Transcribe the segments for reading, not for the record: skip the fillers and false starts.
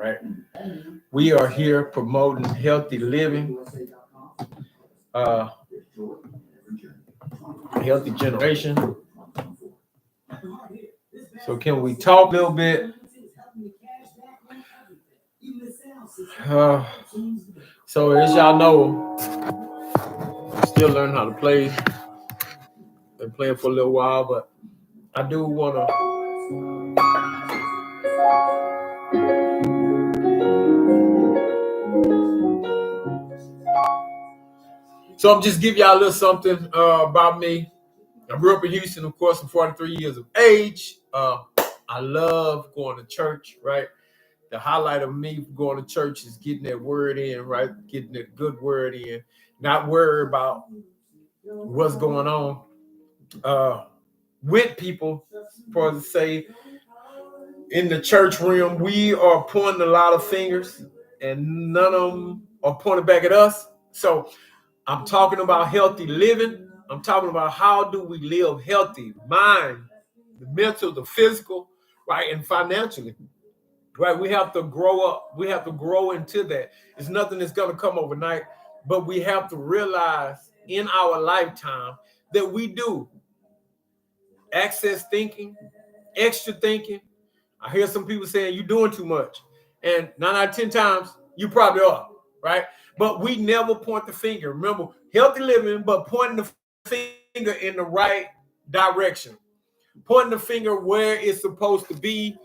right? We are here promoting healthy living, uh, healthy generation. So can we talk a little bit? Uh, so as y'all know, I'm still learning how to play. Been playing for a little while, but I do want to. So I'm just give y'all a little something about me. I grew up in Houston, of course, I'm 43 years of age. I love going to church, right? The highlight of me going to church is getting that word in, right? Getting that good word in, not worry about what's going on with people. For to say, in the church realm, we are pointing a lot of fingers, and none of them are pointed back at us. So I'm talking about healthy living. I'm talking about how do we live healthy, mind, the mental, the physical, right, and financially. Right, we have to grow up. We have to grow into that. It's nothing that's going to come overnight, but we have to realize in our lifetime that we do access thinking, extra thinking. I hear some people saying you're doing too much, and 9 out of 10 times you probably are, right? But we never point the finger. Remember, healthy living, but pointing the finger in the right direction, pointing the finger where it's supposed to be.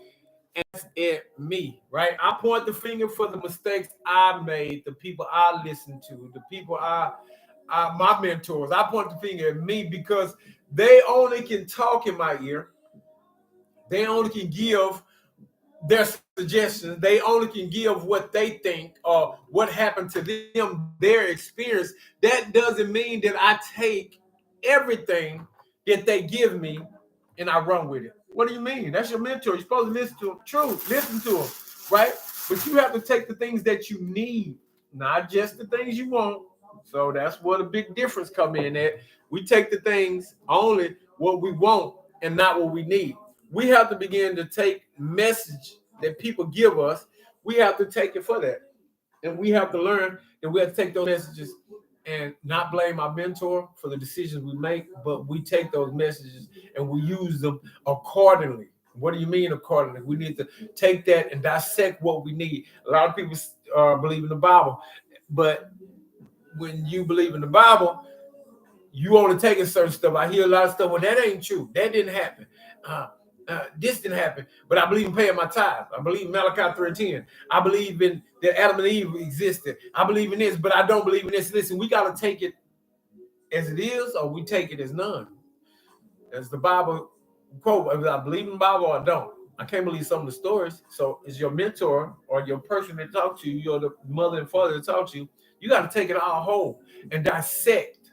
It me, right? I point the finger for the mistakes I made, the people I listened to, the people my mentors. I point the finger at me because they only can talk in my ear. They only can give their suggestions. They only can give what they think or what happened to them, their experience. That doesn't mean that I take everything that they give me and I run with it. What do you mean? That's your mentor. You're supposed to listen to him. True, listen to him, right? But you have to take the things that you need, not just the things you want. So that's where the big difference come in at. We take the things only what we want and not what we need. We have to begin to take message that people give us. We have to take it for that. And we have to learn that we have to take those messages and not blame our mentor for the decisions we make, but we take those messages and we use them accordingly. What do you mean accordingly? We need to take that and dissect what we need. A lot of people believe in the Bible, but when you believe in the Bible, you only taking certain stuff. I hear a lot of stuff. Well, that ain't true. That didn't happen. This didn't happen. But I believe in paying my tithe. I believe in Malachi 3:10. I believe in that Adam and Eve existed. I believe in this, but I don't believe in this. Listen, we got to take it as it is, or we take it as none. As the Bible quote, whether I believe in the Bible or I don't. I can't believe some of the stories. So is your mentor or your person that talked to you, you're the mother and father that talked to you, you got to take it all whole and dissect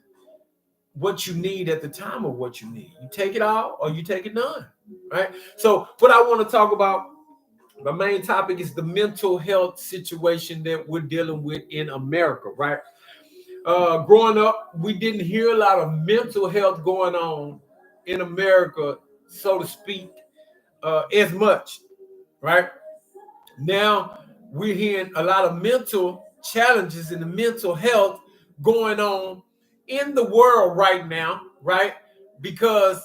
what you need at the time of what you need. You take it all or you take it none, right? So what I want to talk about, my main topic is the mental health situation that we're dealing with in America, right? Growing up, we didn't hear a lot of mental health going on in America, so to speak, as much, right? Now we're hearing a lot of mental challenges and the mental health going on in the world right now, right? Because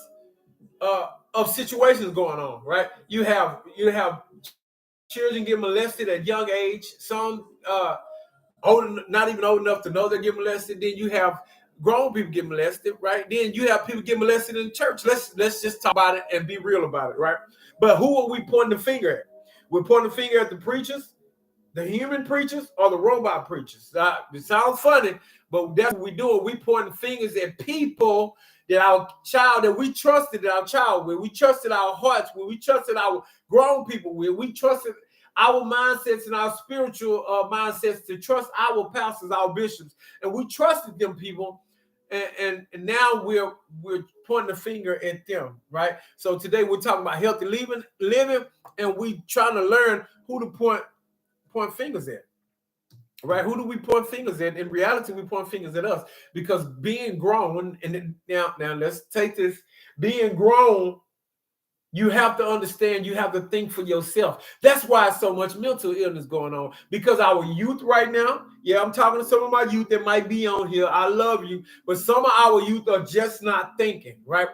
of situations going on, right? You have children get molested at young age. Some not even old enough to know they're getting molested. Then you have grown people get molested, right? Then you have people get molested in the church. Let's just talk about it and be real about it, right? But who are we pointing the finger at? We're pointing the finger at the preachers, the human preachers, or the robot preachers. It sounds funny, but that's what we do. We pointing fingers at people that our child, that we trusted our child with. We trusted our hearts with. We trusted our grown people with. We trusted our mindsets and our spiritual mindsets to trust our pastors, our bishops. And we trusted them people. And now we're pointing the finger at them, right? So today we're talking about healthy living, and we trying to learn who to point fingers at, right? Who do we point fingers at? In reality, we point fingers at us because being grown, and now let's take this, being grown You have to understand, you have to think for yourself. That's why so much mental illness going on, because our youth right now, yeah, I'm talking to some of my youth that might be on here. I love you, but some of our youth are just not thinking, right?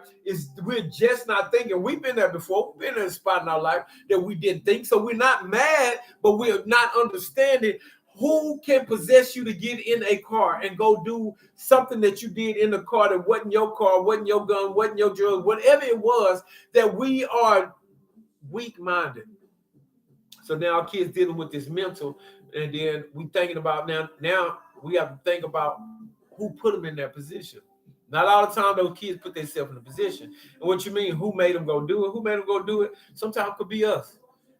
We're just not thinking. We've been there before. We've been in a spot in our life that we didn't think. So we're not mad, but we're not understanding who can possess you to get in a car and go do something that you did in the car that wasn't your car, wasn't your gun, wasn't your drug, whatever it was, that we are weak-minded. So now our kids dealing with this mental, and then we thinking about now we have to think about who put them in that position. Not all the time those kids put themselves in a position. And what you mean, who made them go do it? Who made them go do it? Sometimes it could be us.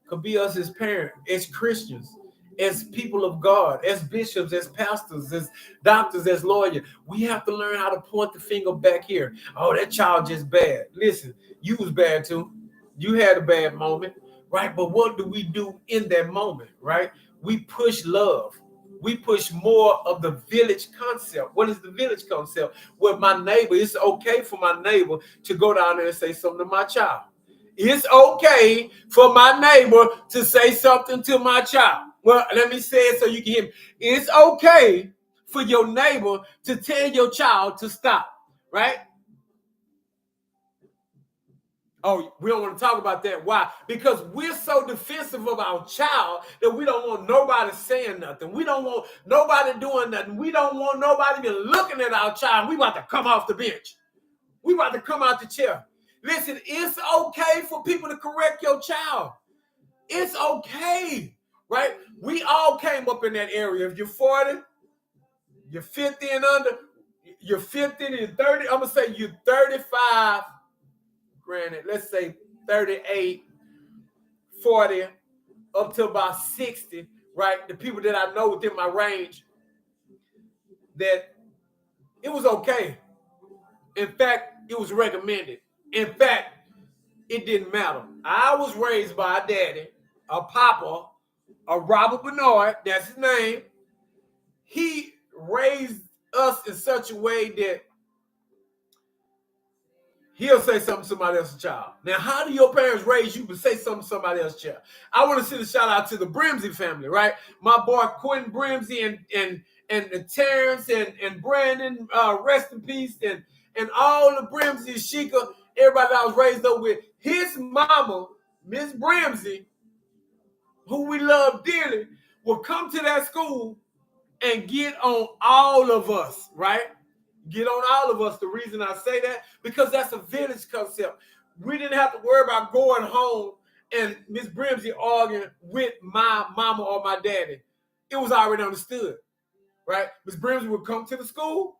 Could be us as parents, as Christians, as people of God, as bishops, as pastors, as doctors, as lawyers. We have to learn how to point the finger back here. Oh, that child just bad. Listen, you was bad too. You had a bad moment, right? But what do we do in that moment, right? We push love. We push more of the village concept. What is the village concept? Well, my neighbor, it's okay for my neighbor to go down there and say something to my child. It's okay for my neighbor to say something to my child. Well, let me say it so you can hear me. It's okay for your neighbor to tell your child to stop, right? Oh, we don't want to talk about that. Why? Because we're so defensive of our child that we don't want nobody saying nothing. We don't want nobody doing nothing. We don't want nobody even looking at our child. We about to come off the bench. We about to come out the chair. Listen, it's okay for people to correct your child. It's okay, right? We all came up in that area. If you're 40, you're 50 and under, you're 50 and 30. I'm going to say you're 35. Granted, let's say 38, 40, up to about 60, right? The people that I know within my range, that it was okay. In fact, it was recommended. In fact, it didn't matter. I was raised by a daddy, a papa, a Robert Bernard, that's his name. He raised us in such a way that he'll say something to somebody else's child. Now, how do your parents raise you to say something to somebody else's child? I want to send a shout out to the Brimsey family, right? My boy Quentin Brimsey and Terrence and Brandon, rest in peace, and all the Brimsey, Sheikah, everybody that I was raised up with. His mama, Miss Brimsey, who we love dearly, will come to that school and get on all of us, right? Get on all of us. The reason I say that, because that's a village concept. We didn't have to worry about going home and Miss Brimsey arguing with my mama or my daddy. It was already understood, right? Miss Brimsey would come to the school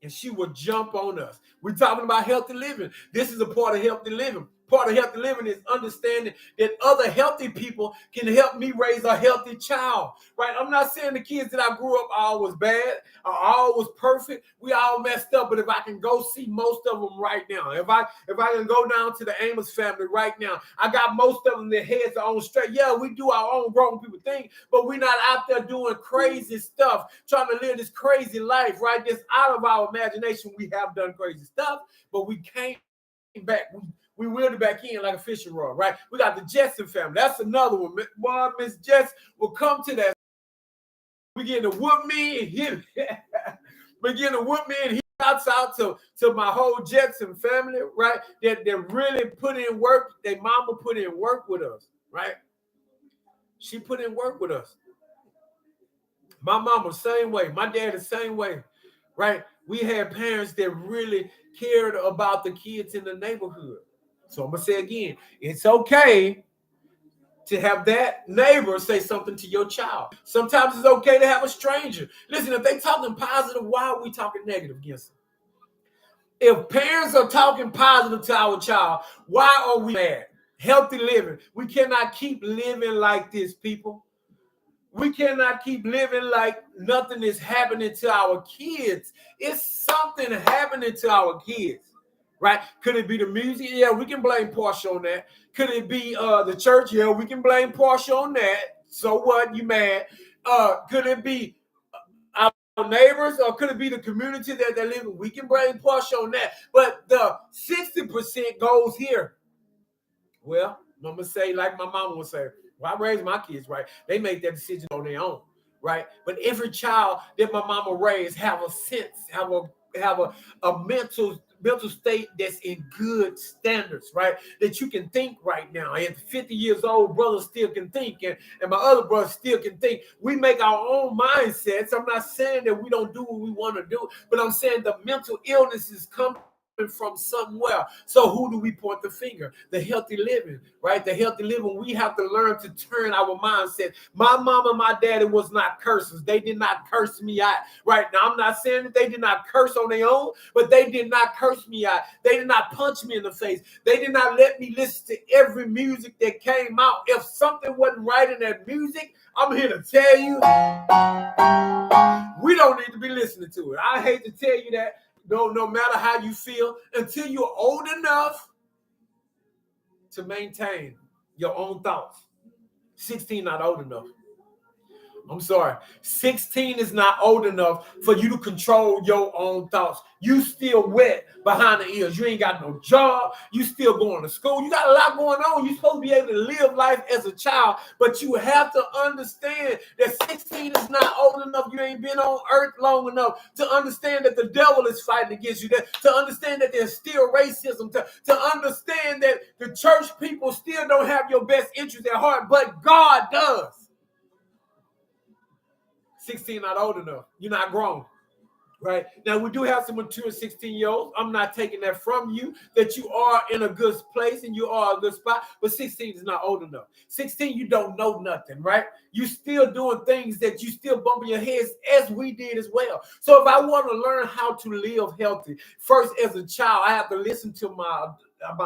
and she would jump on us. We're talking about healthy living. This is a part of healthy living. Part of healthy living is understanding that other healthy people can help me raise a healthy child, right? I'm not saying the kids that I grew up all was bad or all was perfect. We all messed up, but if I can go see most of them right now, if I can go down to the Amos family right now, I got most of them, their heads are on straight. Yeah, we do our own grown people thing, but we're not out there doing crazy stuff, trying to live this crazy life, right? This out of our imagination. We have done crazy stuff, but we came back. We reeled it back in like a fishing rod, right? We got the Jetson family. That's another one. Boy, Miss Jets will come to that. Begin to whoop me and hit me. Begin to whoop me and hit. Shouts out to my whole Jetson family, right? That really put in work. Their mama put in work with us, right? She put in work with us. My mama, same way. My dad, the same way, right? We had parents that really cared about the kids in the neighborhood. So I'm going to say again, it's okay to have that neighbor say something to your child. Sometimes it's okay to have a stranger. Listen, if they talking positive, why are we talking negative against them? If parents are talking positive to our child, why are we mad? Healthy living. We cannot keep living like this, people. We cannot keep living like nothing is happening to our kids. It's something happening to our kids. Right? Could it be the music? Yeah, we can blame Portia on that. Could it be the church? Yeah, we can blame Portia on that. So what? You mad? Could it be our neighbors, or could it be the community that they live in? We can blame Portia on that. But the 60% goes here. Well, I'm gonna say like my mama would say, well, I raised my kids right. They make that decision on their own, right? But every child that my mama raised have a sense, have a mental state that's in good standards, right? That you can think right now. At 50 years old, brothers still can think, and my other brothers still can think. We make our own mindsets. I'm not saying that we don't do what we want to do, but I'm saying the mental illnesses come from somewhere. So who do we point the finger? The healthy living, right? The healthy living. We have to learn to turn our mindset. My mama, my daddy was not cursers. They did not curse me out, right? Now I'm not saying that they did not curse on their own, but they did not curse me out. They did not punch me in the face. They did not let me listen to every music that came out. If something wasn't right in that music, I'm here to tell you, we don't need to be listening to it. I hate to tell you that. No matter how you feel, until you're old enough to maintain your own thoughts. 16 not old enough. I'm sorry. 16 is not old enough for you to control your own thoughts. You still wet behind the ears. You ain't got no job. You still going to school. You got a lot going on. You're supposed to be able to live life as a child, but you have to understand that 16 is not old enough. You ain't been on earth long enough to understand that the devil is fighting against you, to understand that there's still racism, to understand that the church people still don't have your best interest at heart, but God does. 16 not old enough. You're not grown. Right? Now, we do have some mature 16-year-olds. I'm not taking that from you, that you are in a good place and you are a good spot, but 16 is not old enough. 16, you don't know nothing, right? You still doing things that you still bumping your heads as we did as well. So if I want to learn how to live healthy, first as a child, I have to listen to my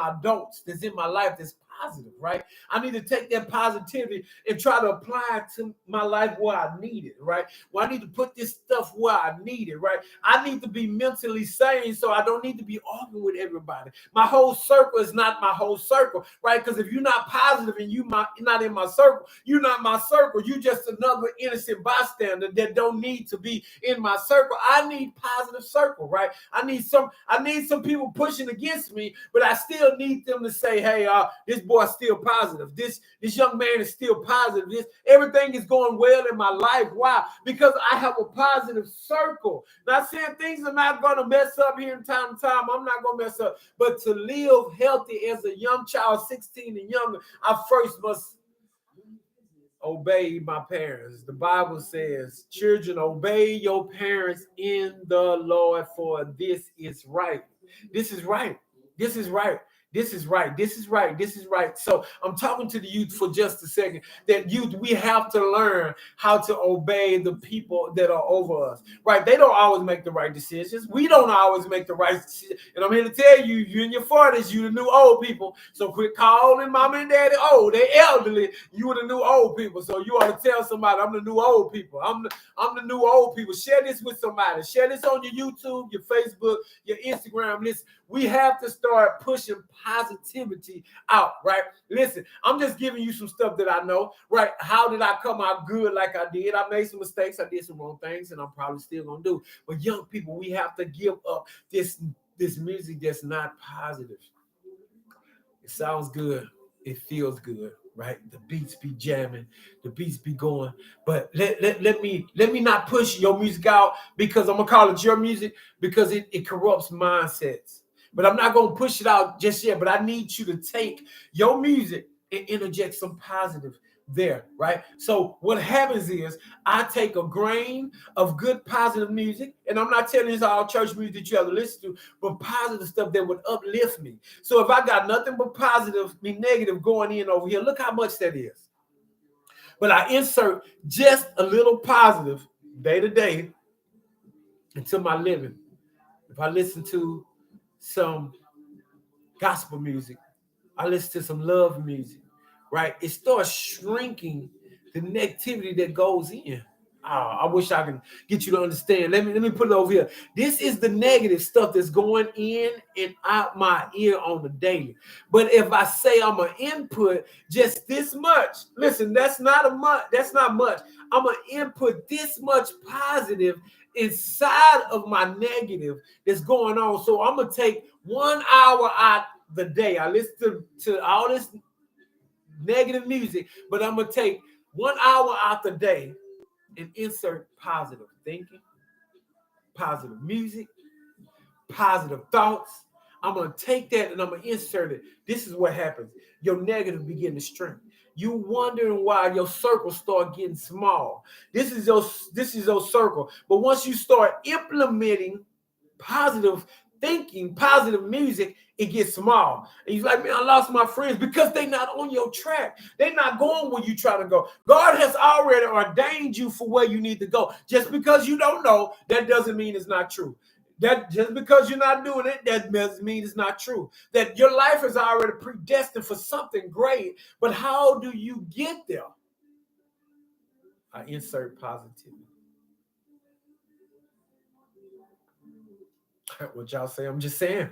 adults that's in my life that's positive, right? I need to take that positivity and try to apply it to my life where I need it, right? Well, I need to put this stuff where I need it, right? I need to be mentally sane, so I don't need to be arguing with everybody. My whole circle is not my whole circle, right? Because if you're not positive and you're not in my circle, you're not my circle. You're just another innocent bystander that don't need to be in my circle. I need positive circle, right? I need some people pushing against me, but I still need them to say, hey, this boy is still positive. This young man is still positive. Everything is going well in my life. Why? Because I have a positive circle. Not saying things are not going to mess up here in time to time. I'm not going to mess up. But to live healthy as a young child, 16 and younger, I first must obey my parents. The Bible says, children, obey your parents in the Lord, for this is right. This is right. This is right. This is right. This is right. This is right. So I'm talking to the youth for just a second. That youth, we have to learn how to obey the people that are over us. Right? They don't always make the right decisions. We don't always make the right decisions. And I'm here to tell you, you in your 40s, you the new old people. So quit calling mama and daddy old. They elderly. You are the new old people. So you ought to tell somebody, I'm the new old people. I'm the new old people. Share this with somebody. Share this on your YouTube, your Facebook, your Instagram. Listen, we have to start pushing positivity out, right? Listen, I'm just giving you some stuff that I know, right? How did I come out good like I did? I made some mistakes. I did some wrong things, and I'm probably still going to do. But young people, we have to give up this music that's not positive. It sounds good. It feels good, right? The beats be jamming, the beats be going. But let me not push your music out, because I'm gonna call it your music, because it corrupts mindsets. But I'm not gonna push it out just yet. But I need you to take your music and interject some positive there, right? So what happens is I take a grain of good positive music, and I'm not telling you it's all church music that you have to listen to, but positive stuff that would uplift me. So if I got nothing but positive, negative going in over here, look how much that is. But I insert just a little positive day to day into my living. If I listen to some gospel music, I listen to some love music, right? It starts shrinking the negativity that goes in. I wish I could get you to understand. Let me put it over here. This is the negative stuff that's going in and out my ear on the daily. But if I say I'm gonna input just this much, listen, that's not much. I'm gonna input this much positive inside of my negative that's going on. So I'm gonna take 1 hour out the day. I listen to all this negative music, but I'm going to take 1 hour out the day and insert positive thinking, positive music, positive thoughts. I'm going to take that and I'm going to insert it. This is what happens. Your negative begin to shrink. You wondering why your circle start getting small. This is your circle. But once you start implementing positive thinking, positive music, it gets small. And he's like, man, I lost my friends because they're not on your track. They're not going where you try to go. God has already ordained you for where you need to go. Just because you don't know, that doesn't mean it's not true. That just because you're not doing it, that doesn't mean it's not true. That your life is already predestined for something great. But how do you get there? I insert positivity. What y'all say? I'm just saying.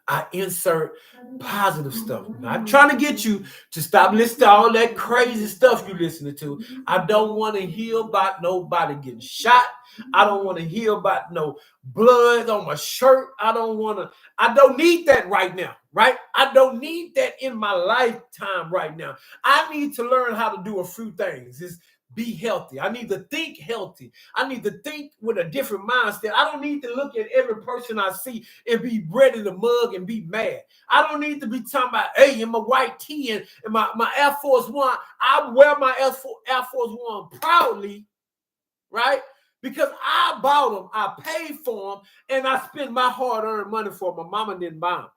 I insert positive stuff. I'm not trying to get you to stop listening to all that crazy stuff you listening to. I don't want to hear about nobody getting shot. I don't want to hear about no blood on my shirt. I don't need that right now, right? I don't need that in my lifetime right now. I need to learn how to do a few things. It's be healthy. I need to think healthy. I need to think with a different mindset. I don't need to look at every person I see and be ready to mug and be mad. I don't need to be talking about, hey, in my white tee and my Air Force One. I wear my Air Force One proudly, right? Because I bought them, I paid for them, and I spent my hard-earned money for them. My mama didn't buy them.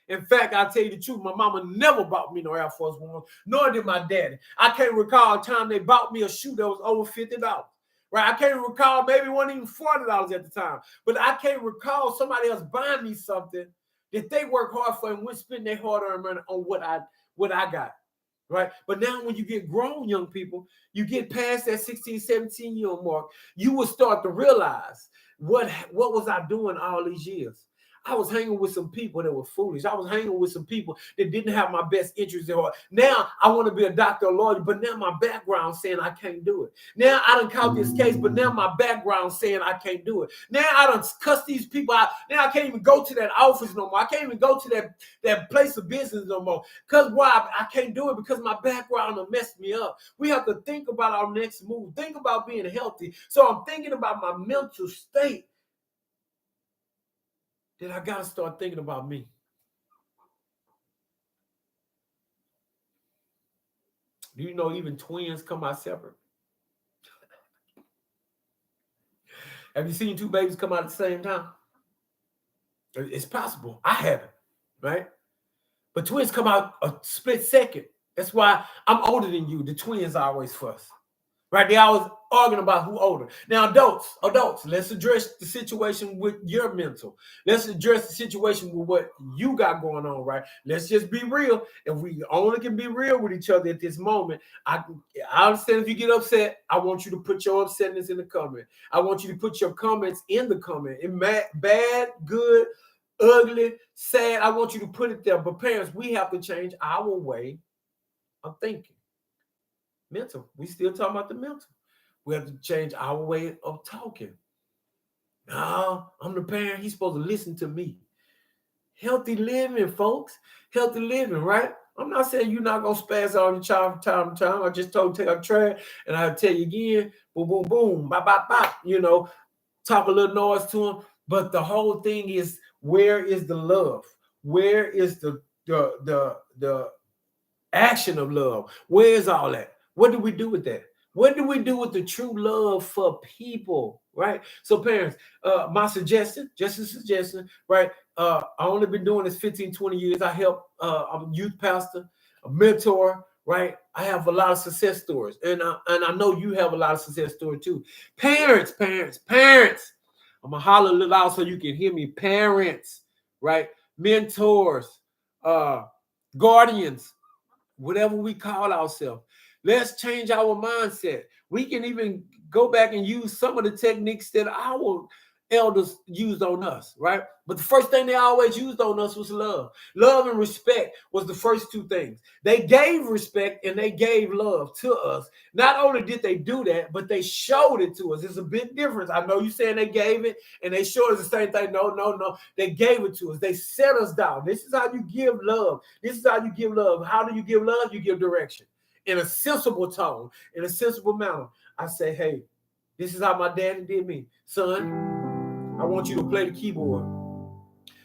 In fact, I'll tell you the truth, my mama never bought me no Air Force One, nor did my daddy. I can't recall a time they bought me a shoe that was over $50. Right? I can't recall, maybe it wasn't even $40 at the time. But I can't recall somebody else buying me something that they work hard for and wouldn't spend their hard-earned money on what I got. Right? But now when you get grown, young people, you get past that 16, 17-year mark, you will start to realize what was I doing all these years? I was hanging with some people that were foolish. I was hanging with some people that didn't have my best interests at heart. Now I want to be a doctor or lawyer, but now my background saying I can't do it. Now I done caught this case, but now my background saying I can't do it. Now I done cuss these people out. Now I can't even go to that office no more. I can't even go to that place of business no more. Because why? I can't do it because my background will mess me up. We have to think about our next move. Think about being healthy. So I'm thinking about my mental state. Then I got to start thinking about me. Do you know even twins come out separate? Have you seen two babies come out at the same time? It's possible. I haven't, right? But twins come out a split second. That's why I'm older than you. The twins always fuss. Right? They always arguing about who older. Now, adults, let's address the situation with your mental. Let's address the situation with what you got going on, right? Let's just be real. If we only can be real with each other at this moment, I understand if you get upset, I want you to put your upsetness in the comment. I want you to put your comments in the comment. Bad, good, ugly, sad, I want you to put it there. But parents, we have to change our way of thinking. Mental. We still talking about the mental. We have to change our way of talking. No, I'm the parent. He's supposed to listen to me. Healthy living, folks. Healthy living, right? I'm not saying you're not going to spaz on your child from time to time. I just told you to take out trash, and I'll tell you again, boom, boom, boom, bop, bop, bop, talk a little noise to him. But the whole thing is, where is the love? Where is the action of love? Where is all that? What do we do with that? What do we do with the true love for people, right? So parents, my suggestion, just a suggestion, right? I only been doing this 15, 20 years. I help, I'm a youth pastor, a mentor, right? I have a lot of success stories. And I know you have a lot of success stories too. Parents. I'm going to holler a little out so you can hear me. Parents, right? Mentors, guardians, whatever we call ourselves. Let's change our mindset. We can even go back and use some of the techniques that our elders used on us, right? But the first thing they always used on us was love. Love and respect was the first two things. They gave respect and they gave love to us. Not only did they do that, but they showed it to us. It's a big difference. I know you saying they gave it and they showed us the same thing. No. They gave it to us. They set us down. This is how you give love. This is how you give love. How do you give love? You give direction in a sensible tone, in a sensible manner. I say, hey, this is how my daddy did me. Son, I want you to play the keyboard,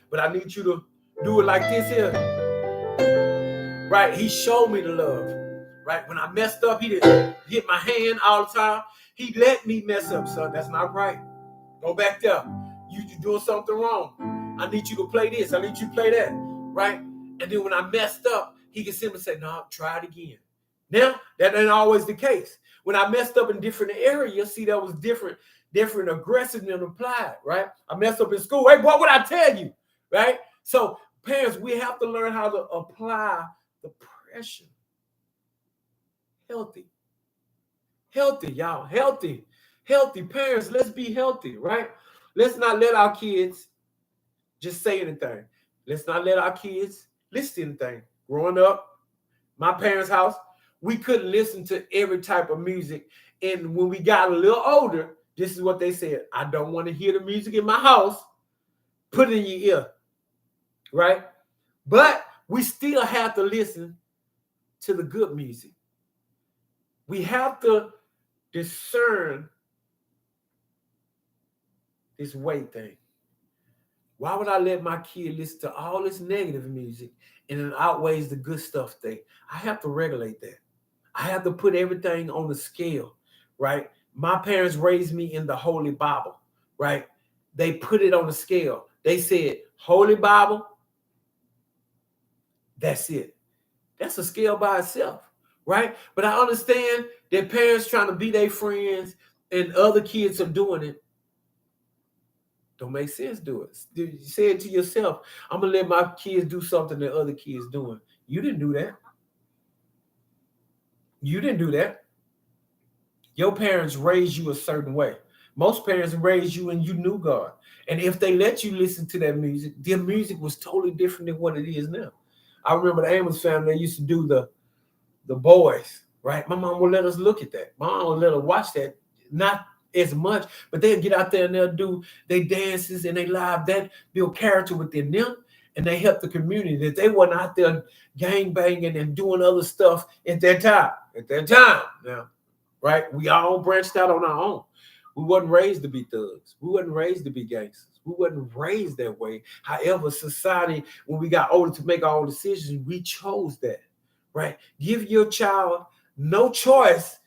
but I need you to do it like this here. Right? He showed me the love. Right? When I messed up, he didn't hit my hand all the time. He let me mess up, son. That's not right. Go back there. You're doing something wrong. I need you to play this. I need you to play that. Right? And then when I messed up, he can simply say, no, try it again. Now, that ain't always the case. When I messed up in different areas, see, that was different aggressiveness applied, right? I messed up in school. Hey, what would I tell you, right? So, parents, we have to learn how to apply the pressure. Healthy, y'all. Healthy. Parents, let's be healthy, right? Let's not let our kids just say anything. Let's not let our kids listen to anything. Growing up, my parents' house, we couldn't listen to every type of music. And when we got a little older, this is what they said. I don't want to hear the music in my house. Put it in your ear. Right? But we still have to listen to the good music. We have to discern this weight thing. Why would I let my kid listen to all this negative music and it outweighs the good stuff thing? I have to regulate that. I have to put everything on the scale, right? My parents raised me in the Holy Bible, right? They put it on the scale. They said, Holy Bible, that's it. That's a scale by itself, right? But I understand that parents trying to be their friends and other kids are doing it. Don't make sense, do it. You say it to yourself, I'm going to let my kids do something that other kids doing. You didn't do that. You didn't do that. Your parents raised you a certain way. Most parents raised you and you knew God. And if they let you listen to that music, their music was totally different than what it is now. I remember the Amos family, they used to do the boys, right? My mom would let us look at that. My mom would let us watch that. Not as much, but they'll get out there and they'll do their dances and they live that build character within them. And they help the community that they weren't out there gang banging and doing other stuff at that time. Now, right? We all branched out on our own. We wasn't raised to be thugs. We wasn't raised to be gangsters. We wasn't raised that way. However, society, when we got older to make our own decisions, we chose that, right? Give your child no choice.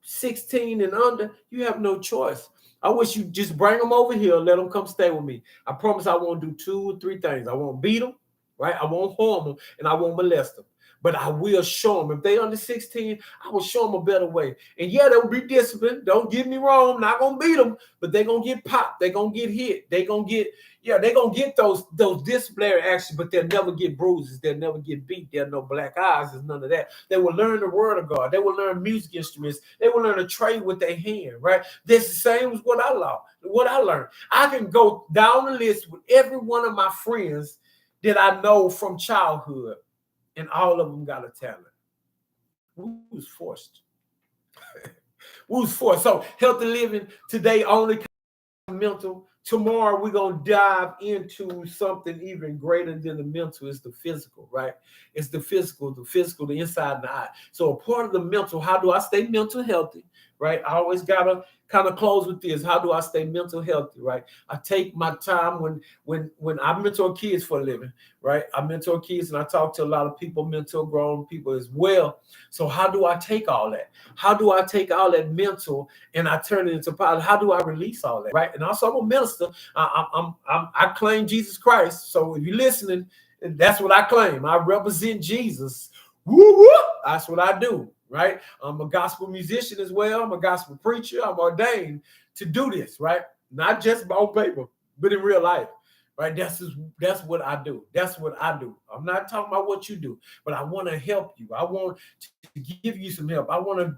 16 and under, you have no choice. I wish you just bring them over here, let them come stay with me. I promise I won't do 2 or 3 things. I won't beat them, right? I won't harm them, and I won't molest them. But I will show them. If they under 16, I will show them a better way. And yeah, they'll be disciplined. Don't get me wrong. I'm not going to beat them, but they're going to get popped. They're going to get hit. They're going to get those disciplinary actions, but they'll never get bruises. They'll never get beat. There'll no black eyes. There's none of that. They will learn the word of God. They will learn music instruments. They will learn to trade with their hand, right? That's the same as what I learned. I can go down the list with every one of my friends that I know from childhood, and all of them got a talent. We was forced. We was forced. So healthy living today only mental. Tomorrow we're going to dive into something even greater than the mental. It's the physical, right? It's the physical, the inside and the eye. So a part of the mental, how do I stay mental healthy, right? I always got to kind of close with this. How do I stay mental healthy, right? I take my time when I mentor kids for a living, right? I mentor kids and I talk to a lot of people, mentor grown people as well. So how do I take all that? How do I take all that mental and I turn it into positive? How do I release all that, right? And also I'm a minister. I claim Jesus Christ. So if you're listening, that's what I claim. I represent Jesus. Woo woo! That's what I do, right? I'm a gospel musician as well. I'm a gospel preacher. I'm ordained to do this, right? Not just on paper, but in real life, right? That's what I do. That's what I do. I'm not talking about what you do, but I want to help you. I want to give you some help. I want to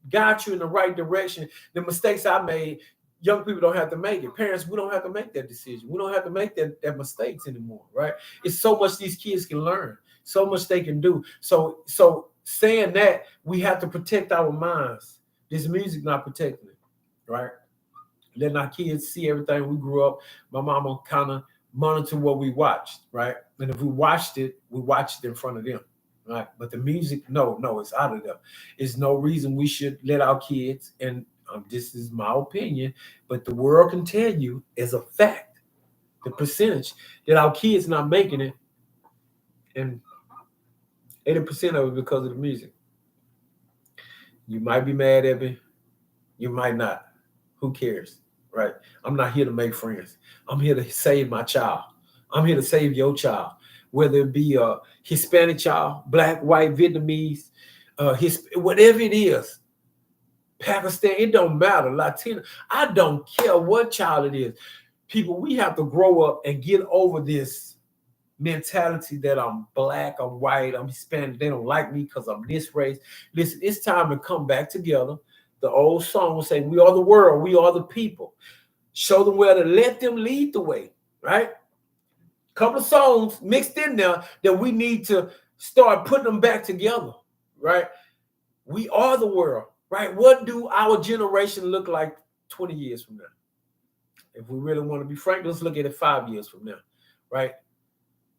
guide you in the right direction. The mistakes I made, young people don't have to make it. Parents, we don't have to make that decision. We don't have to make that mistakes anymore, right? It's so much these kids can learn, so much they can do. So saying that, we have to protect our minds. This music not protecting it, right? Letting our kids see everything we grew up. My mama kind of monitor what we watched, right? And if we watched it in front of them, right? But the music, no, it's out of them. There's no reason we should let our kids, and this is my opinion, but the world can tell you as a fact, the percentage that our kids not making it, and 80% of it because of the music. You might be mad at me, you might not. Who cares, right? I'm not here to make friends. I'm here to save my child. I'm here to save your child, whether it be a Hispanic child, black, white, Vietnamese, whatever it is, Pakistan, it don't matter, Latino, I don't care what child it is. People, we have to grow up and get over this mentality that I'm black, I'm white, I'm Hispanic, they don't like me because I'm this race. Listen, it's time to come back together. The old song will say, we are the world, we are the people. Show them where to, let them lead the way, right? Couple of songs mixed in there that we need to start putting them back together, right? We are the world, right? What do our generation look like 20 years from now? If we really want to be frank, let's look at it 5 years from now, right?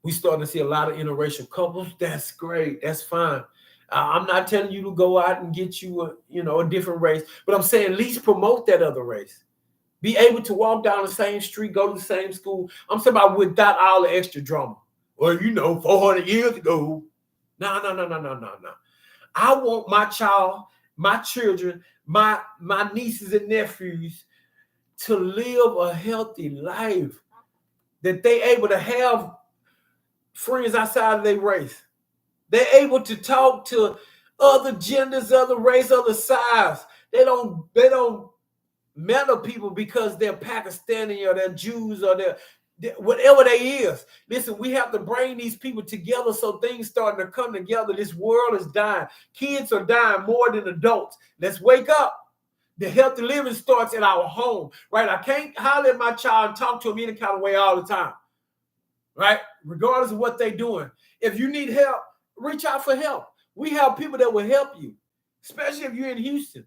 We starting to see a lot of interracial couples. That's great. That's fine. I'm not telling you to go out and get you a different race, but I'm saying at least promote that other race. Be able to walk down the same street, go to the same school. I'm talking about without all the extra drama. Well, 400 years ago. No. I want my child, my children, my nieces and nephews to live a healthy life, that they able to have friends outside of their race. They're able to talk to other genders, other race, other size. They don't matter people because they're Pakistani or they're Jews or they're whatever they is. Listen, we have to bring these people together so things starting to come together. This world is dying. Kids are dying more than adults. Let's wake up. The healthy living starts in our home, right? I can't holler at my child and talk to them any kind of way all the time, right? Regardless of what they're doing. If you need help, reach out for help. We have people that will help you, especially if you're in Houston.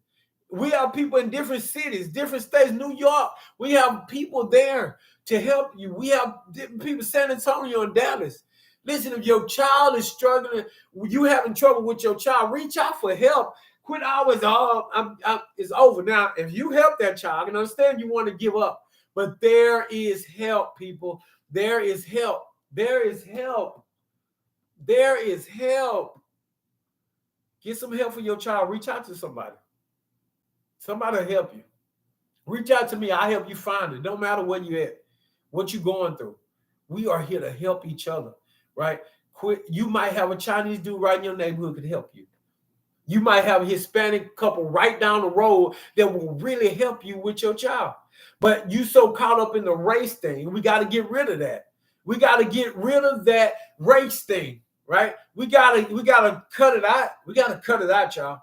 We have people in different cities, different states, New York. We have people there to help you. We have different people in San Antonio and Dallas. Listen, if your child is struggling, you having trouble with your child, reach out for help. Quit always, it's over. Now, if you help that child, I can understand you want to give up, but there is help, people. There is help. There is help. There is help. Get some help for your child. Reach out to somebody. Somebody will help you. Reach out to me. I'll help you find it. Don't matter where you're at, what you're going through. We are here to help each other, right? You might have a Chinese dude right in your neighborhood could help you. You might have a Hispanic couple right down the road that will really help you with your child. But you so caught up in the race thing, we got to get rid of that. We got to get rid of that race thing, right? We gotta cut it out. We got to cut it out, y'all.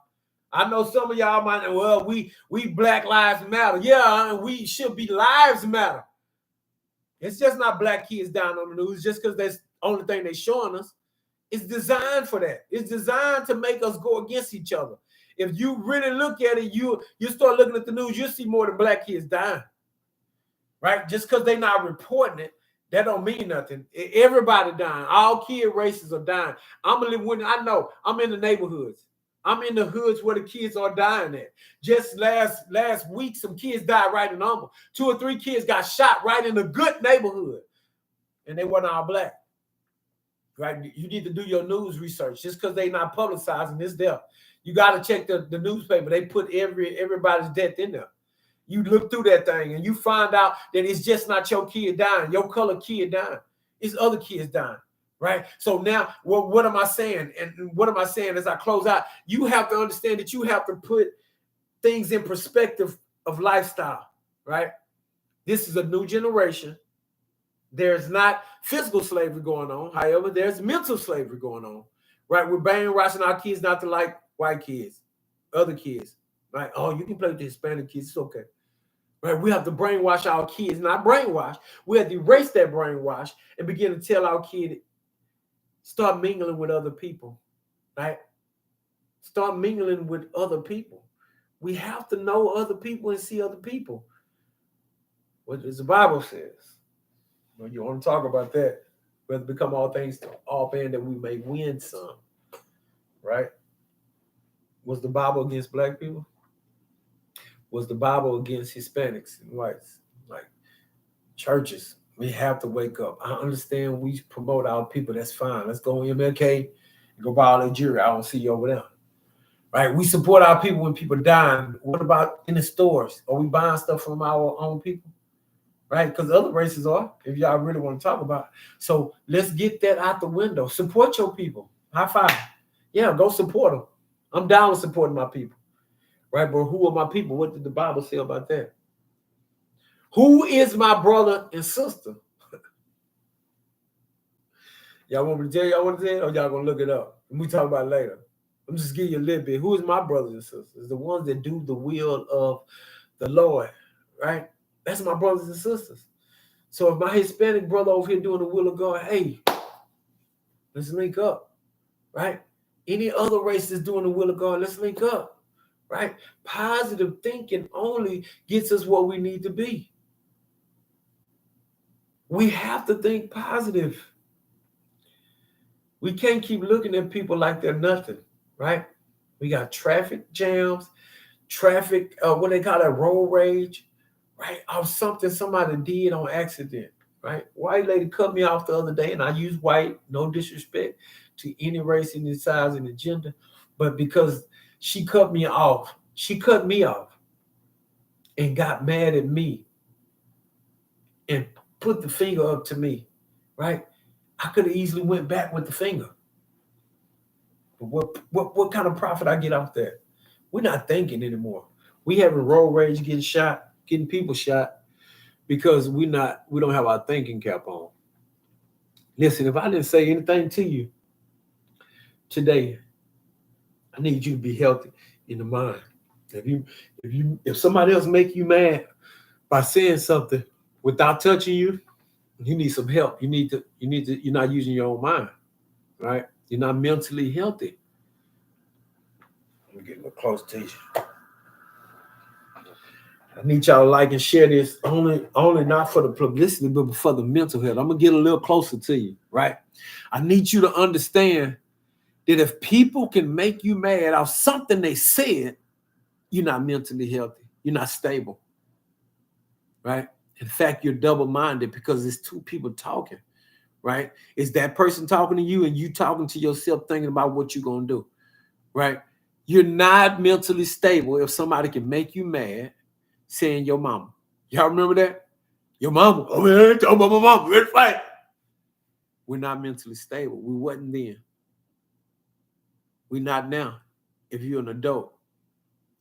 I know some of y'all might know, well, we Black Lives Matter. Yeah, we should be lives matter. It's just not black kids down on the news just because that's the only thing they're showing us. It's designed for that. It's designed to make us go against each other. If you really look at it, you start looking at the news, you'll see more than black kids dying, right? Just because they're not reporting it, that don't mean nothing. Everybody dying. All kid races are dying. I know I'm in the neighborhoods. I'm in the hoods where the kids are dying at. Just last week, some kids died right in Humble. 2 or 3 kids got shot right in a good neighborhood, and they weren't all black. Right? You need to do your news research. Just because they're not publicizing this death, you got to check the newspaper. They put everybody's death in there. You look through that thing and you find out that it's just not your kid dying, your colored kid dying. It's other kids dying. Right. So now, what am I saying? And what am I saying as I close out? You have to understand that you have to put things in perspective of lifestyle. Right. This is a new generation. There's not physical slavery going on. However, there's mental slavery going on. Right. We're brainwashing our kids not to like white kids, other kids. Right. Oh, you can play with the Hispanic kids. It's okay. Right? We have to brainwash our kids, not brainwash. We have to erase that brainwash and begin to tell our kid, start mingling with other people, right? Start mingling with other people. We have to know other people and see other people. What does the Bible says? Well, you want to talk about that? We have to become all things to all men that we may win some, right? Was the Bible against black people? Was the Bible against Hispanics and whites? Like churches, we have to wake up. I understand we promote our people. That's fine. Let's go on MLK and go buy all that jewelry. I don't see you over there. Right? We support our people when people dying. What about in the stores? Are we buying stuff from our own people? Right? Because other races are, if y'all really want to talk about it. So let's get that out the window. Support your people. High five. Yeah, go support them. I'm down with supporting my people. Right? But who are my people? What did the Bible say about that? Who is my brother and sister? Y'all want me to tell y'all what it is? Or y'all going to look it up? And we talk about it later. I'm just giving you a little bit. Who is my brothers and sisters? The ones that do the will of the Lord, right? That's my brothers and sisters. So if my Hispanic brother over here doing the will of God, hey, let's link up, right? Any other race that's doing the will of God, let's link up, right? Positive thinking only gets us where we need to be. We have to think positive. We can't keep looking at people like they're nothing, right? We got traffic jams, what they call that, road rage, right? Of something somebody did on accident, right? White lady cut me off the other day, and I use white, no disrespect to any race, any size, and gender, but because she cut me off and got mad at me and put the finger up to me, right? I could have easily went back with the finger. But what kind of profit I get off that? We're not thinking anymore. We having road rage, getting people shot because we don't have our thinking cap on. Listen, if I didn't say anything to you today, I need you to be healthy in the mind. If somebody else make you mad by saying something without touching you, you need some help. You're not using your own mind, right? You're not mentally healthy. I'm getting a close to you. I need y'all to like and share this only not for the publicity, but for the mental health. I'm gonna get a little closer to you, right? I need you to understand that if people can make you mad off something they said, you're not mentally healthy. You're not stable, right? In fact, you're double-minded because it's two people talking, right? It's that person talking to you and you talking to yourself thinking about what you're gonna do, right? You're not mentally stable if somebody can make you mad saying your mama. Y'all remember that? Your mama. Oh man, talk about my mama. We're fight. We're not mentally stable. We wasn't then. We're not now. If you're an adult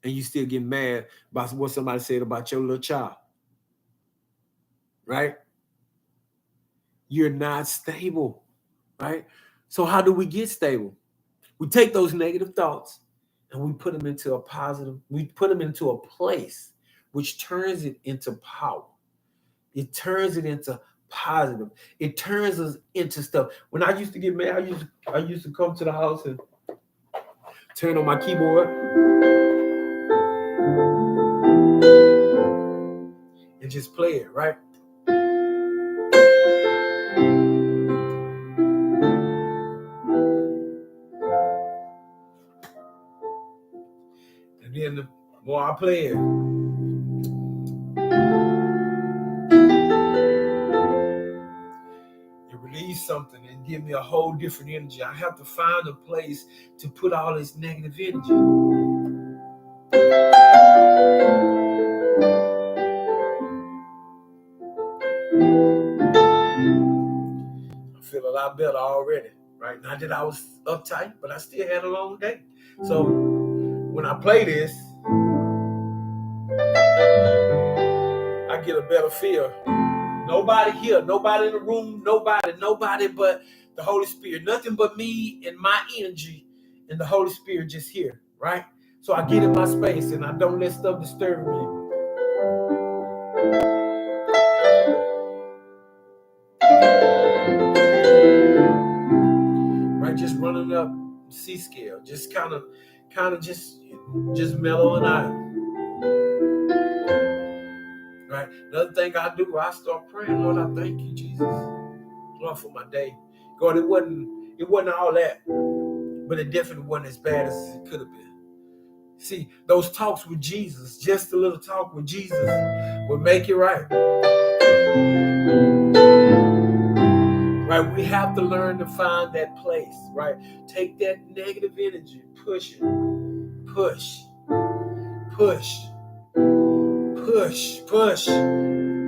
and you still get mad about what somebody said about your little child, right? You're not stable, right? So how do we get stable? We take those negative thoughts and we put them into a positive. We put them into a place which turns it into power. It turns it into positive. It turns us into stuff. When I used to get mad, I used to come to the house and turn on my keyboard and just play it, right? And then the more I play it, release something and give me a whole different energy. I have to find a place to put all this negative energy. I feel a lot better already, right? Not that I was uptight, but I still had a long day. So when I play this, I get a better feel. Nobody here, nobody in the room, nobody but the Holy Spirit. Nothing but me and my energy and the Holy Spirit just here, right? So I get in my space and I don't let stuff disturb me. Right, just running up C scale, just kind of just mellowing out. Right. Another thing I do, I start praying, Lord, I thank you, Jesus, Lord, for my day. God, it wasn't all that, but it definitely wasn't as bad as it could have been. See, those talks with Jesus, just a little talk with Jesus, will make it right. Right, we have to learn to find that place. Right, take that negative energy, push it, push.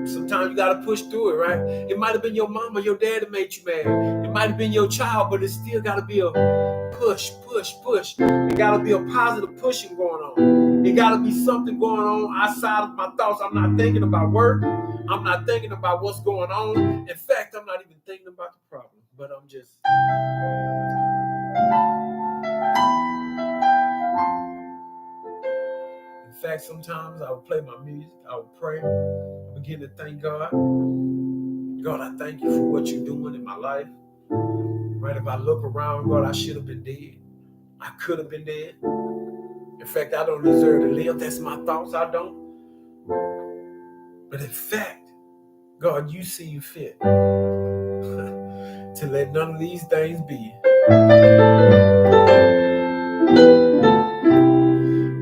Sometimes you gotta push through it, right? It might have been your mama, your dad that made you mad. It might have been your child, but it still gotta be a push. It gotta be a positive pushing going on. It gotta be something going on outside of my thoughts. I'm not thinking about work. I'm not thinking about what's going on. In fact, I'm not even thinking about the problem, but I'm just. In fact, sometimes I would play my music, I would pray, begin to thank God. God, I thank you for what you're doing in my life. Right, if I look around, God, I should have been dead. I could have been dead. In fact, I don't deserve to live. That's my thoughts. I don't. But in fact, God, you see you fit to let none of these things be.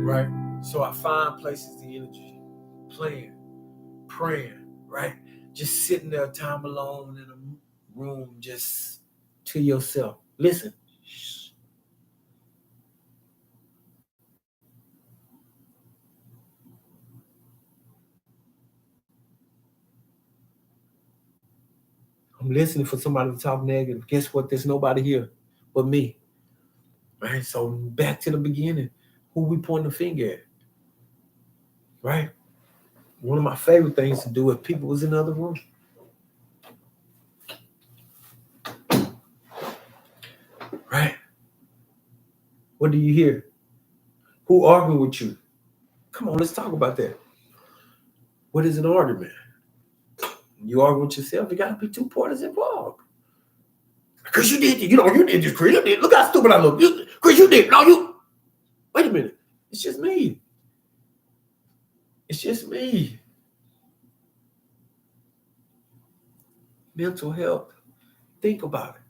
Right? So I find places, the energy, playing, praying, right? Just sitting there, time alone in a room, just to yourself. Listen. I'm listening for somebody to talk negative. Guess what? There's nobody here but me. Right? So back to the beginning. Who we pointing the finger at? Right? One of my favorite things to do if people was in the other room. Right? What do you hear? Who arguing with you? Come on, let's talk about that. What is an argument? You argue with yourself, there got to be two parties involved. Because you did this, Chris. You did. Look how stupid I look. Chris, you did. No, you. Wait a minute. It's just me. It's just me. Mental health. Think about it.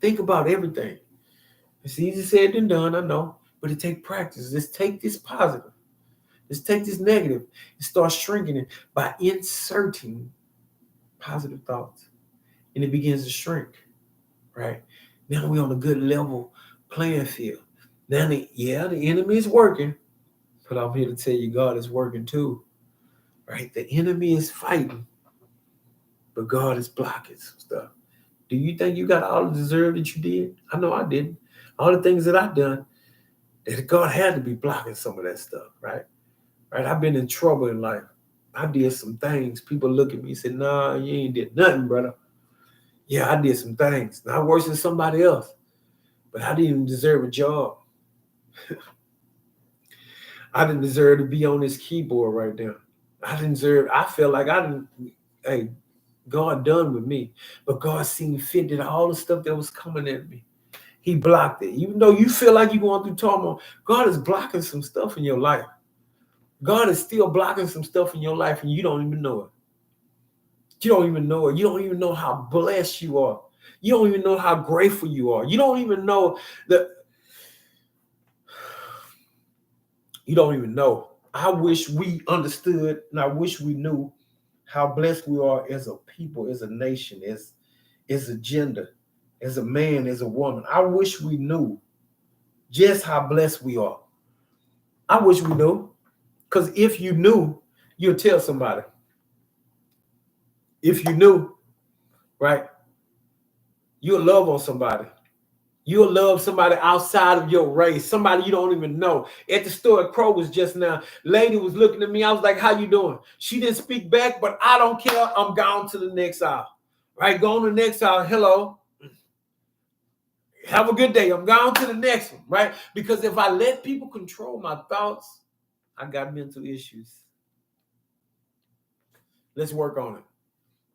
Think about everything. It's easy said than done, I know. But it takes practice. Let's take this positive. Let's take this negative and start shrinking it by inserting positive thoughts. And it begins to shrink, right? Now we're on a good level playing field. Now, the enemy is working, but I'm here to tell you God is working too, right? The enemy is fighting, but God is blocking some stuff. Do you think you got all the deserve that you did? I know I didn't. All the things that I've done, that God had to be blocking some of that stuff, right? Right? I've been in trouble in life. I did some things. People look at me and say, nah, you ain't did nothing, brother. Yeah, I did some things. Not worse than somebody else. But I didn't even deserve a job. I didn't deserve to be on this keyboard right now. I felt like hey, God done with me. But God seen fit that all the stuff that was coming at me, he blocked it. Even though you feel like you're going through turmoil, God is blocking some stuff in your life. God is still blocking some stuff in your life and you don't even know it. You don't even know it. You don't even know how blessed you are. You don't even know how grateful you are. You don't even know that. You don't even know. I wish we understood and I wish we knew how blessed we are as a people, as a nation, as a gender, as a man, as a woman. I wish we knew just how blessed we are. I wish we knew. Because if you knew, you'll tell somebody. If you knew, right, you'll love on somebody. You'll love somebody outside of your race, somebody you don't even know. At the store at Kroger's just now, lady was looking at me. I was like, how you doing? She didn't speak back, but I don't care. I'm gone to the next aisle. Right? Go on to the next aisle. Hello. Have a good day. I'm gone to the next one. Right? Because if I let people control my thoughts, I got mental issues. Let's work on it.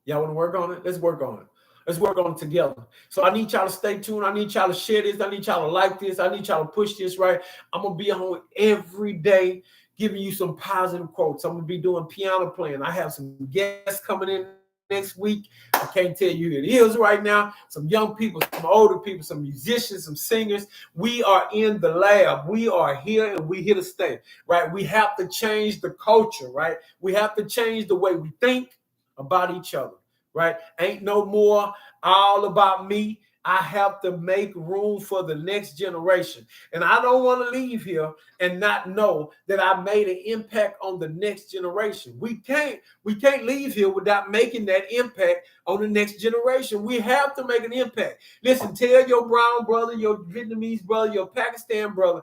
Y'all want to work on it? Let's work on it. Let's work on it together. So I need y'all to stay tuned. I need y'all to share this. I need y'all to like this. I need y'all to push this, right? I'm going to be on every day giving you some positive quotes. I'm going to be doing piano playing. I have some guests coming in next week. I can't tell you who it is right now. Some young people, some older people, some musicians, some singers. We are in the lab. We are here and we're here to stay, right? We have to change the culture, right? We have to change the way we think about each other, right? Ain't no more all about me. I have to make room for the next generation. And I don't want to leave here and not know that I made an impact on the next generation. We can't leave here without making that impact on the next generation. We have to make an impact. Listen, tell your brown brother, your Vietnamese brother, your Pakistan brother,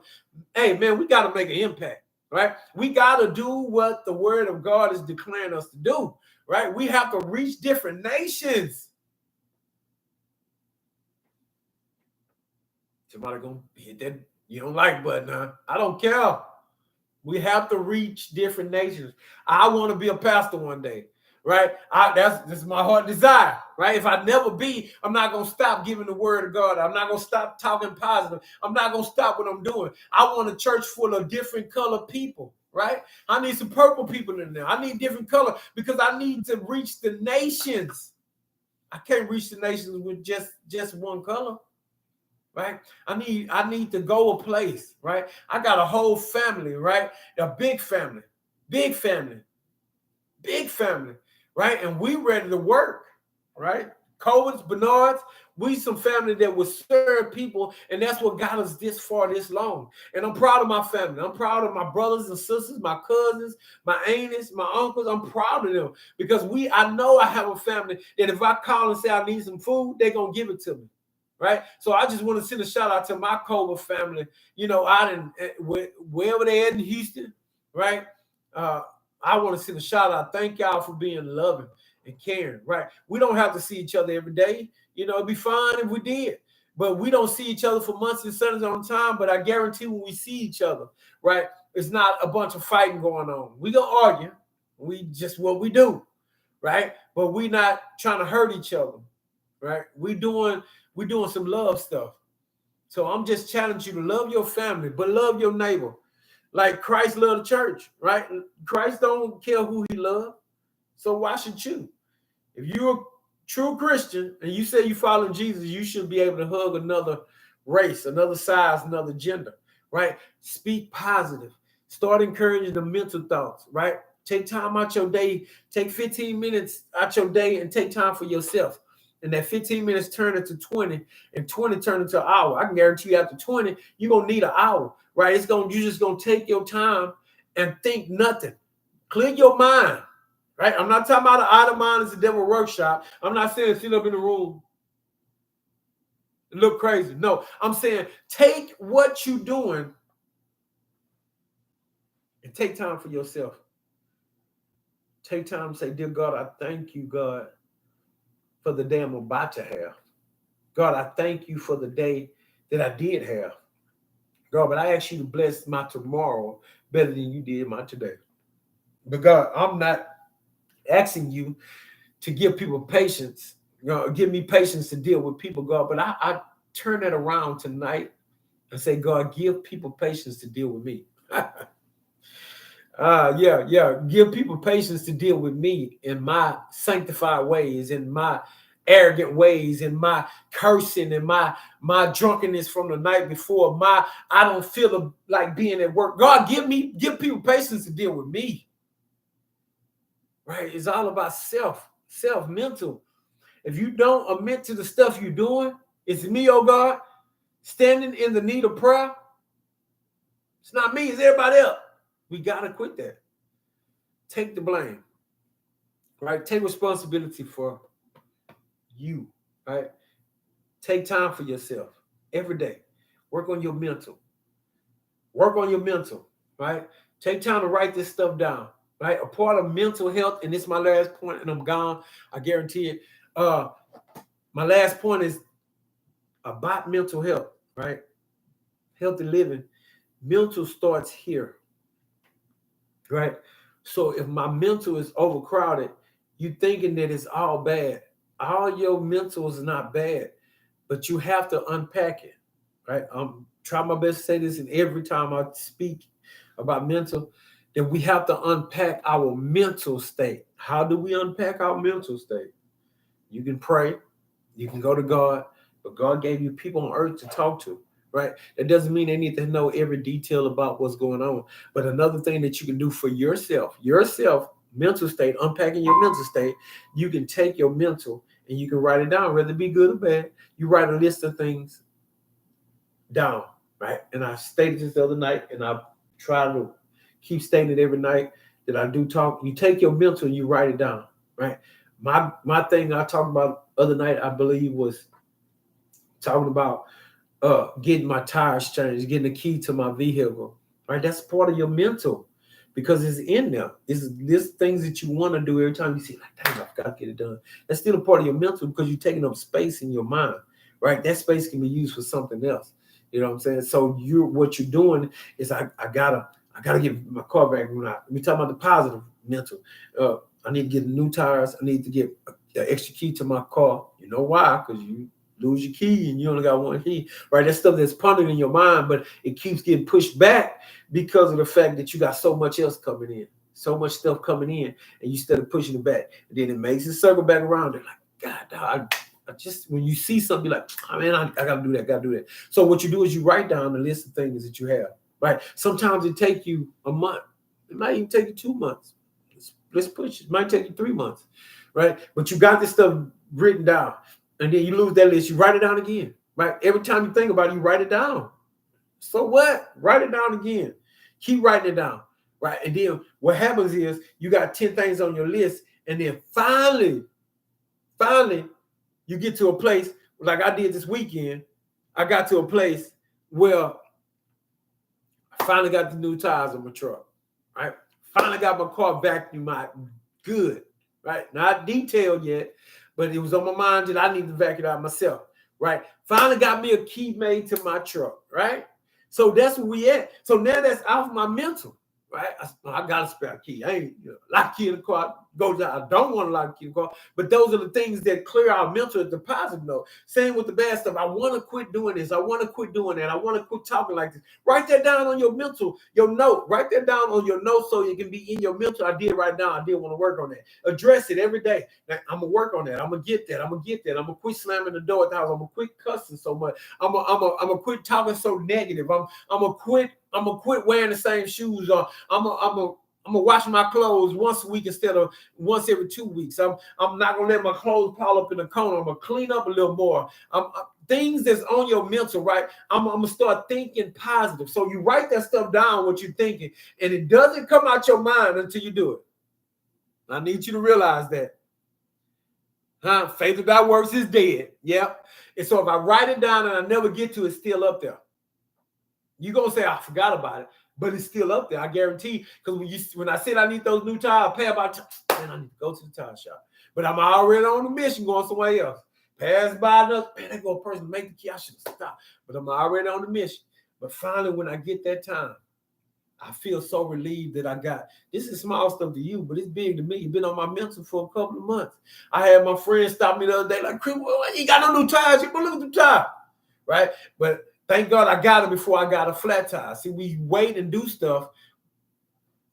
hey man, we got to make an impact, right? We got to do what the word of God is declaring us to do, right? We have to reach different nations. Somebody gonna hit that you don't like button, huh? I don't care. We have to reach different nations. I want to be a pastor one day, right? This is my heart desire, right? If I never be, I'm not gonna stop giving the word of God. I'm not gonna stop talking positive. I'm not gonna stop what I'm doing. I want a church full of different color people, right? I need some purple people in there. I need different color because I need to reach the nations. I can't reach the nations with just one color. Right? I need to go a place, right? I got a whole family, right? A big family, right? And we ready to work, right? Cohen's, Bernards, we some family that will serve people, and that's what got us this far, this long. And I'm proud of my family. I'm proud of my brothers and sisters, my cousins, my aunts, my uncles. I'm proud of them because I know I have a family that if I call and say I need some food, they're gonna give it to me. Right. So I just want to send a shout out to my Cobra family, out in wherever they're in Houston. Right. I want to send a shout out. Thank y'all for being loving and caring. Right. We don't have to see each other every day. It'd be fine if we did. But we don't see each other for months and Sundays on time. But I guarantee when we see each other, right, it's not a bunch of fighting going on. We gonna argue. We just what we do. Right. But we not trying to hurt each other. Right. We're doing some love stuff. So I'm just challenging you to love your family, but love your neighbor. Like Christ loved the church, right? Christ don't care who he loves. So why should you? If you're a true Christian and you say you follow Jesus, you should be able to hug another race, another size, another gender, right? Speak positive. Start encouraging the mental thoughts, right? Take time out your day. Take 15 minutes out your day and take time for yourself. And that 15 minutes turn into 20 and 20 turn into an hour. I can guarantee you after 20, you're going to need an hour, right? You're just going to take your time and think nothing. Clear your mind, right? I'm not talking about an idle mind is a devil workshop. I'm not saying sit up in the room and look crazy. No, I'm saying take what you're doing and take time for yourself. Take time to say, dear God, I thank you, God, for the day I'm about to have. God, I thank you for the day that I did have. God, but I ask you to bless my tomorrow better than you did my today. But God, I'm not asking you to give people patience, give me patience to deal with people, God, but I turn that around tonight and say, God, give people patience to deal with me. Give people patience to deal with me in my sanctified ways, in my arrogant ways, in my cursing, and my drunkenness from the night before. I don't feel like being at work. God, give people patience to deal with me. Right? It's all about mental. If you don't admit to the stuff you're doing, it's me, oh God, standing in the need of prayer. It's not me, it's everybody else. We got to quit that. Take the blame, right? Take responsibility for you, right? Take time for yourself every day. Work on your mental. Right? Take time to write this stuff down, right? A part of mental health, and this is my last point, and I'm gone. I guarantee it. My last point is about mental health, right? Healthy living. Mental starts here. Right. So if my mental is overcrowded, You thinking that it's all bad. All your mental is not bad, but you have to unpack it, right? I'm trying my best to say this, and every time I speak about mental, that we have to unpack our mental state. How do we unpack our mental state? You can pray, you can go to God, but God gave you people on earth to talk to, right? That doesn't mean they need to know every detail about what's going on. But another thing that you can do for yourself, mental state, unpacking your mental state, you can take your mental and you can write it down, whether it be good or bad. You write a list of things down, right? And I stated this the other night, and I try to keep stating it every night that I do talk. You take your mental and you write it down, right? My thing I talked about other night, I believe, was talking about getting my tires changed, getting the key to my vehicle, right? That's part of your mental because it's in there. It's things that you want to do every time you see, like, dang, I've got to get it done. That's still a part of your mental because you're taking up space in your mind, right? That space can be used for something else. You know what I'm saying? So what you're doing is I gotta get my car back. We talking about the positive mental. I need to get new tires. I need to get an extra key to my car. You know why? Because you lose your key and you only got one key, right? That's stuff that's pondering in your mind, but it keeps getting pushed back because of the fact that you got so much else coming in, so much stuff coming in, and you instead of pushing it back, and then it makes it circle back around. They're like, God, I just, when you see something, you're like, oh, man, I gotta do that. So what you do is you write down the list of things that you have, right? Sometimes it take you a month. It might even take you 2 months. Let's push it. It might take you 3 months, right? But you got this stuff written down, and then you lose that list. You write it down again, right? Every time you think about it, you write it down. So what? Write it down again. Keep writing it down, right? And then what happens is you got 10 things on your list, and then finally, you get to a place like I did this weekend. I got to a place where I finally got the new tires on my truck, right? Finally got my car vacuumed out good, right? Not detailed yet, but it was on my mind that I need to vacuum it out myself, right? Finally got me a key made to my truck, right? So that's where we at. So now that's off my mental, right? I got a spare key. I ain't lock key in the car. I don't want to lock key in the car. But those are the things that clear our mental at the positive note. Same with the bad stuff. I want to quit doing this. I want to quit doing that. I want to quit talking like this. Write that down on your mental, your note. Write that down on your note so it can be in your mental. I did right now. I did want to work on that. Address it every day. Now, I'm going to work on that. I'm going to get that. I'm going to going to quit slamming the door at the house. I'm going to quit cussing so much. I'm going to quit talking so negative. I'm going to quit wearing the same shoes. I'm gonna wash my clothes once a week instead of once every 2 weeks. I'm not gonna let my clothes pile up in the corner. I'm gonna clean up a little more. Things that's on your mental, right? I'm gonna start thinking positive. So you write that stuff down, what you're thinking, and it doesn't come out your mind until you do it. I need you to realize that. Faith without works is dead. Yep. And so if I write it down and I never get to it, it's still up there. You're gonna say I forgot about it. But it's still up there, I guarantee. Because when I said I need those new tires, I need to go to the tire shop. But I'm already on the mission going somewhere else. Pass by another, man, that go a person make the key. I should have stopped. But I'm already on the mission. But finally, when I get that time, I feel so relieved that I got. This is small stuff to you, but it's big to me. It's been on my mental for a couple of months. I had my friend stop me the other day, like, Chris, you got no new tires? You go look at the tire, right? But thank God I got it before I got a flat tire. See, we wait and do stuff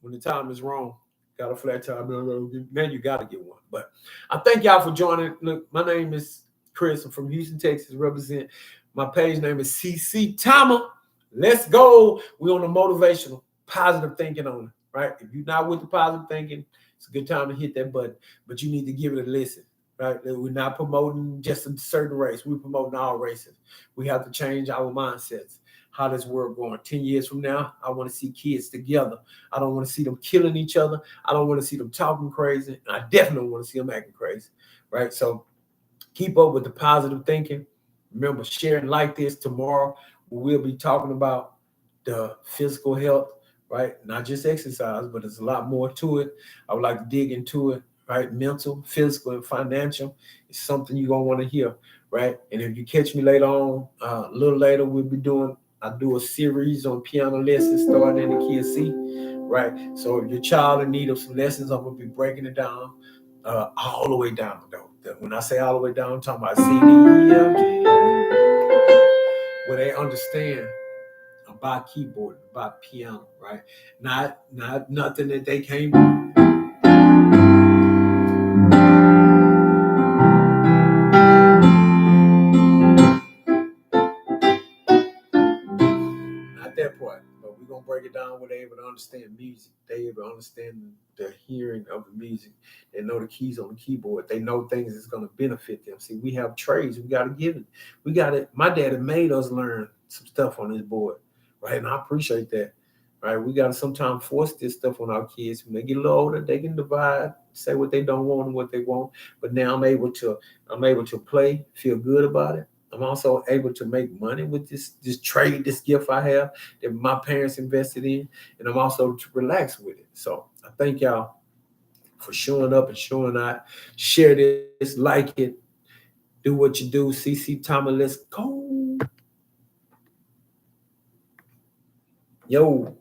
when the time is wrong. Got a flat tire, man, you got to get one. But I thank y'all for joining. Look, my name is Chris. I'm from Houston, Texas. Represent. My page name is CC Tama. Let's go. We're on the motivational, positive thinking on it, right? If you're not with the positive thinking, it's a good time to hit that button. But you need to give it a listen. Right? We're not promoting just a certain race. We're promoting all races. We have to change our mindsets. How this world going? 10 years from now, I want to see kids together. I don't want to see them killing each other. I don't want to see them talking crazy. I definitely want to see them acting crazy. Right? So keep up with the positive thinking. Remember, sharing like this tomorrow. We'll be talking about the physical health, right? Not just exercise, but there's a lot more to it. I would like to dig into it. Right, mental, physical, and financial is something you're gonna want to hear, right? And if you catch me later on, a little later, I do a series on piano lessons starting in the key of C, right? So if your child in need of some lessons, I'm gonna be breaking it down all the way down though. When I say all the way down, I'm talking about C, D, E, F, G, where they understand about keyboard, about piano, right? Not nothing that they can't do. Not that part, but we're gonna break it down where they're able to understand music. They able to understand the hearing of the music. They know the keys on the keyboard. They know things that's gonna benefit them. See, we have trades. We gotta give it. We gotta. My daddy made us learn some stuff on his board, right? And I appreciate that. Right? We gotta sometimes force this stuff on our kids. When they get a little older, they can divide, say what they don't want and what they want. But now I'm able to play, feel good about it. I'm also able to make money with this trade, this gift I have that my parents invested in, and I'm also to relax with it. So I thank y'all for showing up and showing out. Share this, like it, do what you do. CC Thomas, let's go. Yo.